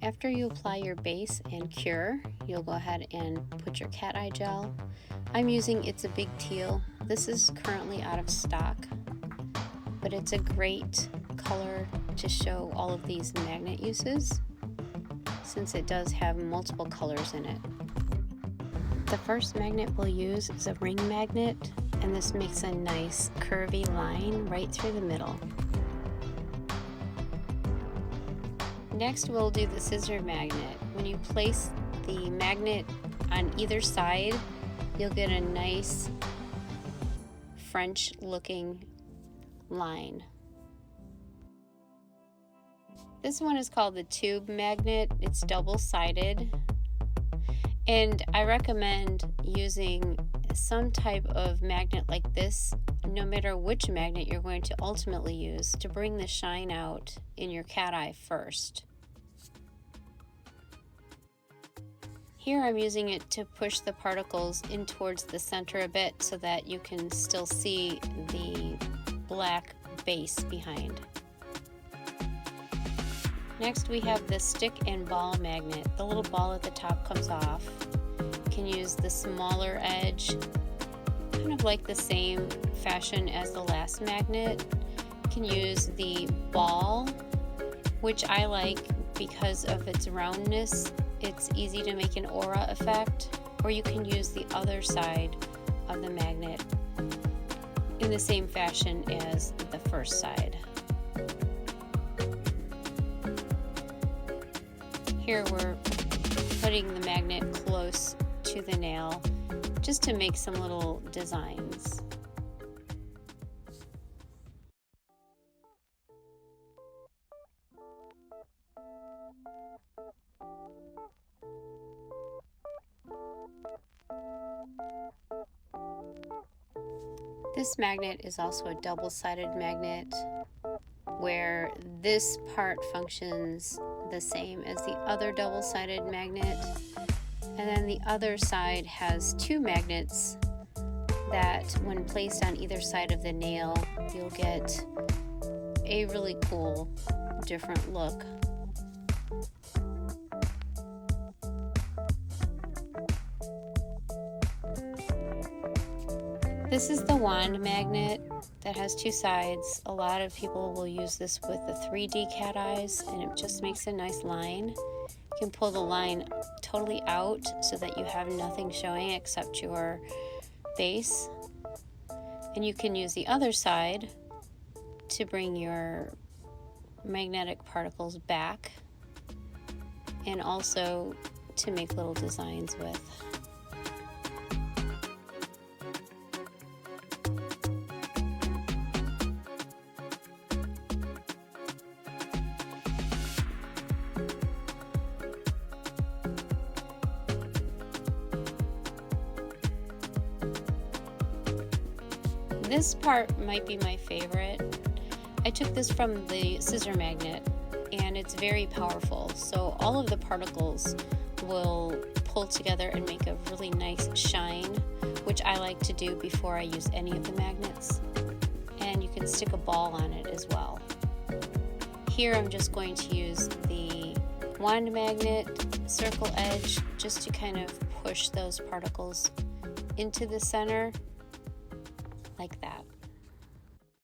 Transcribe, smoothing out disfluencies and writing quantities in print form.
After you apply your base and cure, you'll go ahead and put your cat eye gel. I'm using It's a Big Teal. This is currently out of stock, but it's a great color to show all of these magnet uses, since it does have multiple colors in it. The first magnet we'll use is a ring magnet, and this makes a nice curvy line right through the middle. Next, we'll do the scissor magnet. When you place the magnet on either side, you'll get a nice French looking line. This one is called the tube magnet. It's double-sided, and I recommend using some type of magnet like this, no matter which magnet you're going to ultimately use, to bring the shine out in your cat eye first. Here I'm using it to push the particles in towards the center a bit so that you can still see the black base behind. Next we have the stick and ball magnet. The little ball at the top comes off. You can use the smaller edge, kind of like the same fashion as the last magnet. You can use the ball, which I like because of its roundness. It's easy to make an aura effect, or you can use the other side of the magnet in the same fashion as the first side. Here we're putting the magnet close to the nail just to make some little designs. This magnet is also a double-sided magnet, where this part functions the same as the other double-sided magnet, and then the other side has two magnets that when placed on either side of the nail, you'll get a really cool different look. This is the wand magnet that has two sides. A lot of people will use this with the 3D cat eyes, and it just makes a nice line. You can pull the line totally out so that you have nothing showing except your base. And you can use the other side to bring your magnetic particles back, and also to make little designs with. This part might be my favorite. I took this from the scissor magnet, and it's very powerful. So all of the particles will pull together and make a really nice shine, which I like to do before I use any of the magnets. And you can stick a ball on it as well. Here I'm just going to use the wand magnet circle edge just to kind of push those particles into the center, like that.